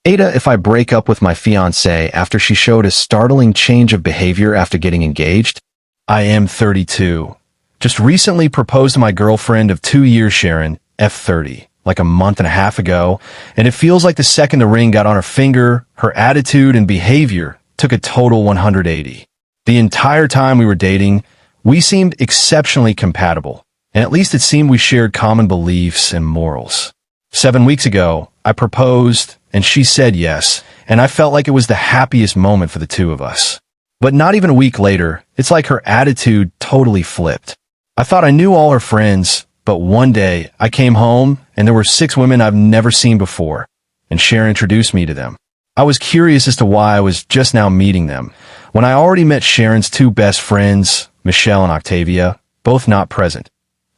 Ada, if I break up with my fiancée after she showed a startling change of behavior after getting engaged? I am 32. Just recently proposed to my girlfriend of 2 years, Sharon, F30, like a month and a half ago, and it feels like the second the ring got on her finger, her attitude and behavior took a total 180. The entire time we were dating, we seemed exceptionally compatible, and at least it seemed we shared common beliefs and morals. 7 weeks ago, I proposed, and she said yes, and I felt like it was the happiest moment for the two of us. But not even a week later, it's like her attitude totally flipped. I thought I knew all her friends, but one day I came home and there were 6 women I've never seen before, and Sharon introduced me to them. I was curious as to why I was just now meeting them, when I already met Sharon's 2 best friends, Michelle and Octavia, both not present,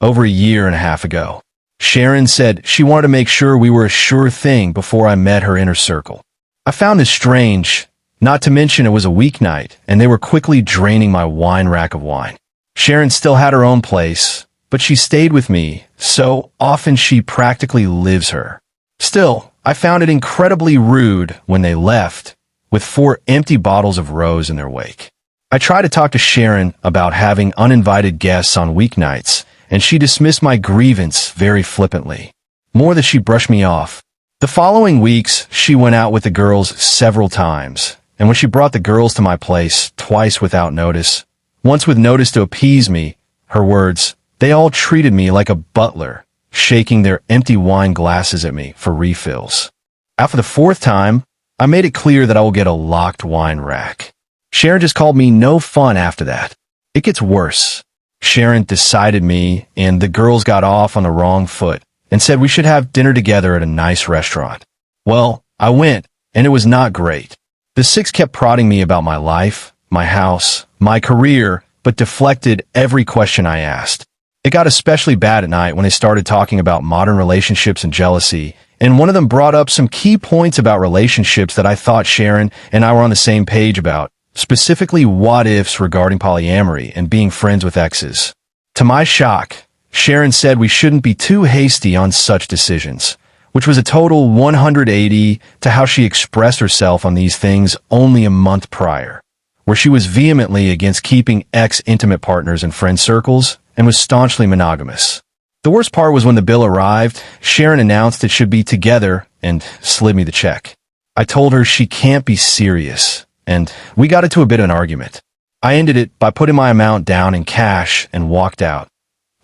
over a year and a half ago. Sharon said she wanted to make sure we were a sure thing before I met her inner circle. I found this strange, not to mention it was a weeknight, and they were quickly draining my wine rack of wine. Sharon still had her own place, but she stayed with me, so often she practically lives her. Still, I found it incredibly rude when they left, with 4 empty bottles of rose in their wake. I tried to talk to Sharon about having uninvited guests on weeknights, and she dismissed my grievance very flippantly. More that she brushed me off. The following weeks, she went out with the girls several times, and when she brought the girls to my place twice without notice, once with notice to appease me, her words, they all treated me like a butler, shaking their empty wine glasses at me for refills. After the 4th time, I made it clear that I will get a locked wine rack. Sharon just called me no fun after that. It gets worse. Sharon decided me and the girls got off on the wrong foot and said we should have dinner together at a nice restaurant. Well, I went, and it was not great. The 6 kept prodding me about my life, my house, my career, but deflected every question I asked. It got especially bad at night when they started talking about modern relationships and jealousy, and one of them brought up some key points about relationships that I thought Sharon and I were on the same page about. Specifically what-ifs regarding polyamory and being friends with exes. To my shock, Sharon said we shouldn't be too hasty on such decisions, which was a total 180 to how she expressed herself on these things only a month prior, where she was vehemently against keeping ex-intimate partners in friend circles and was staunchly monogamous. The worst part was when the bill arrived, Sharon announced it should be together and slid me the check. I told her she can't be serious, and we got into a bit of an argument. I ended it by putting my amount down in cash and walked out,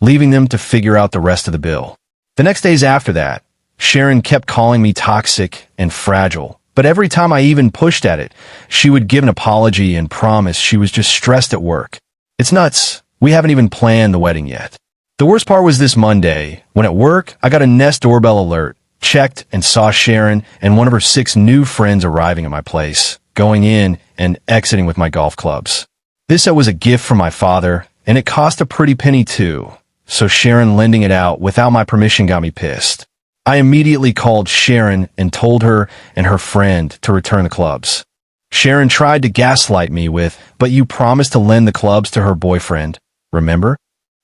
leaving them to figure out the rest of the bill. The next days after that, Sharon kept calling me toxic and fragile, but every time I even pushed at it, she would give an apology and promise she was just stressed at work. It's nuts. We haven't even planned the wedding yet. The worst part was this Monday, when at work, I got a Nest doorbell alert, checked and saw Sharon and one of her 6 new friends arriving at my place, going in and exiting with my golf clubs. This was a gift from my father, and it cost a pretty penny too, so Sharon lending it out without my permission got me pissed. I immediately called Sharon and told her and her friend to return the clubs. Sharon tried to gaslight me with, but you promised to lend the clubs to her boyfriend, remember?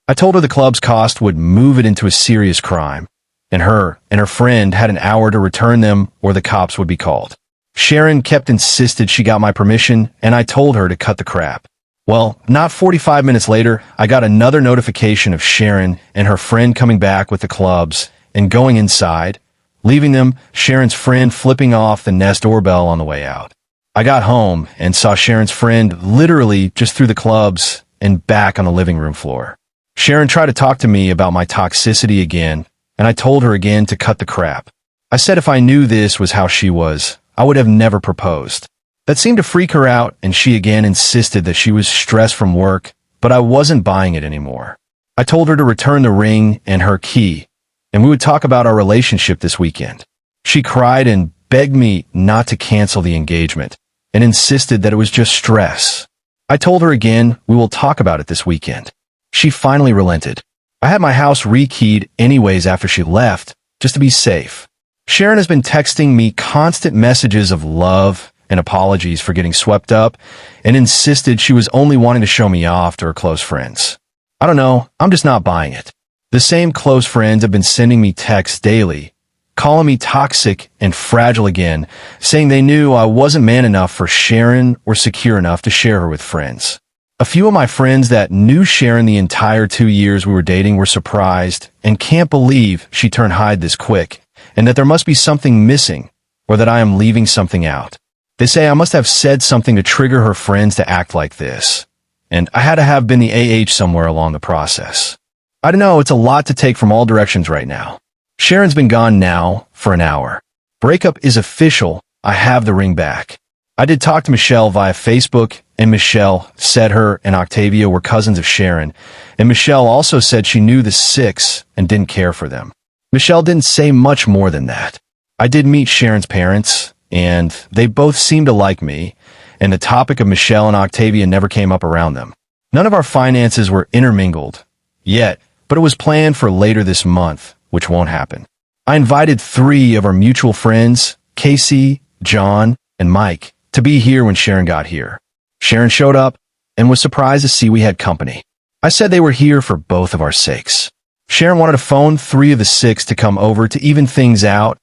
I told her the club's cost would move it into a serious crime, and her friend had an hour to return them or the cops would be called. Sharon kept insisted she got my permission, and I told her to cut the crap. Well, not 45 minutes later, I got another notification of Sharon and her friend coming back with the clubs and going inside, leaving them, Sharon's friend flipping off the Nest doorbell on the way out. I got home and saw Sharon's friend literally just threw the clubs and back on the living room floor. Sharon tried to talk to me about my toxicity again, and I told her again to cut the crap. I said if I knew this was how she was, I would have never proposed. That seemed to freak her out, and she again insisted that she was stressed from work, but I wasn't buying it anymore. I told her to return the ring and her key, and we would talk about our relationship this weekend. She cried and begged me not to cancel the engagement, and insisted that it was just stress. I told her again we will talk about it this weekend. She finally relented. I had my house rekeyed anyways after she left, just to be safe. Sharon has been texting me constant messages of love and apologies for getting swept up, and insisted she was only wanting to show me off to her close friends. I don't know, I'm just not buying it. The same close friends have been sending me texts daily, calling me toxic and fragile again, saying they knew I wasn't man enough for Sharon or secure enough to share her with friends. A few of my friends that knew Sharon the entire 2 years we were dating were surprised and can't believe she turned hide this quick, and that there must be something missing, or that I am leaving something out. They say I must have said something to trigger her friends to act like this, and I had to have been the AH somewhere along the process. I don't know, it's a lot to take from all directions right now. Sharon's been gone now for an hour. Breakup is official. I have the ring back. I did talk to Michelle via Facebook, and Michelle said her and Octavia were cousins of Sharon, and Michelle also said she knew the six and didn't care for them. Michelle didn't say much more than that. I did meet Sharon's parents, and they both seemed to like me, and the topic of Michelle and Octavia never came up around them. None of our finances were intermingled yet, but it was planned for later this month, which won't happen. I invited 3 of our mutual friends, Casey, John, and Mike, to be here when Sharon got here. Sharon showed up and was surprised to see we had company. I said they were here for both of our sakes. Sharon wanted to phone 3 of the 6 to come over to even things out,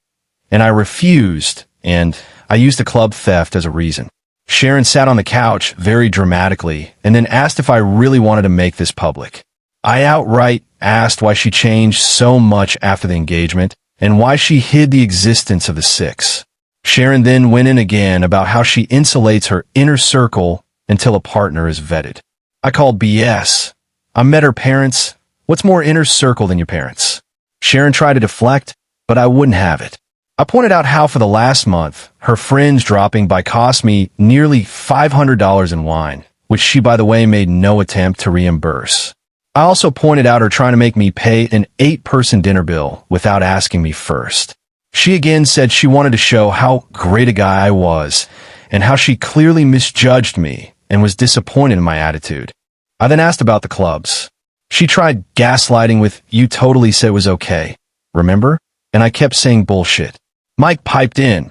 and I refused, and I used the club theft as a reason. Sharon sat on the couch very dramatically and then asked if I really wanted to make this public. I outright asked why she changed so much after the engagement and why she hid the existence of the 6. Sharon then went in again about how she insulates her inner circle until a partner is vetted. I called BS. I met her parents. What's more inner circle than your parents? Sharon tried to deflect, but I wouldn't have it. I pointed out how for the last month, her fringe dropping by cost me nearly $500 in wine, which she, by the way, made no attempt to reimburse. I also pointed out her trying to make me pay an 8-person dinner bill without asking me first. She again said she wanted to show how great a guy I was and how she clearly misjudged me and was disappointed in my attitude. I then asked about the clubs. She tried gaslighting with, "You totally said it was okay, remember?" And I kept saying bullshit. Mike piped in.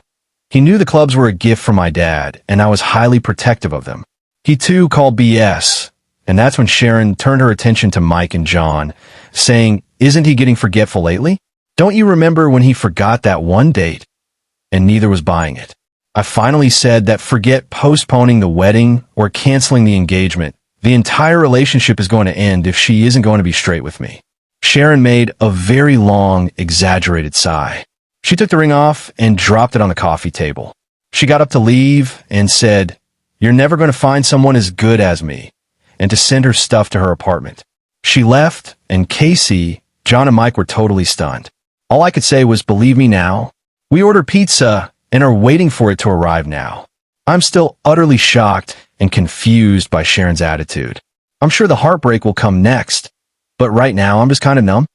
He knew the clubs were a gift from my dad, and I was highly protective of them. He too called BS, and that's when Sharon turned her attention to Mike and John, saying, "Isn't he getting forgetful lately? Don't you remember when he forgot that one date?" And neither was buying it. I finally said that forget postponing the wedding or canceling the engagement. The entire relationship is going to end if she isn't going to be straight with me. Sharon made a very long, exaggerated sigh. She took the ring off and dropped it on the coffee table. She got up to leave and said, "You're never going to find someone as good as me," and to send her stuff to her apartment. She left, and Casey, John, and Mike were totally stunned. All I could say was, "Believe me now. We ordered pizza and are waiting for it to arrive now." I'm still utterly shocked and confused by Sharon's attitude. I'm sure the heartbreak will come next, but right now I'm just kind of numb.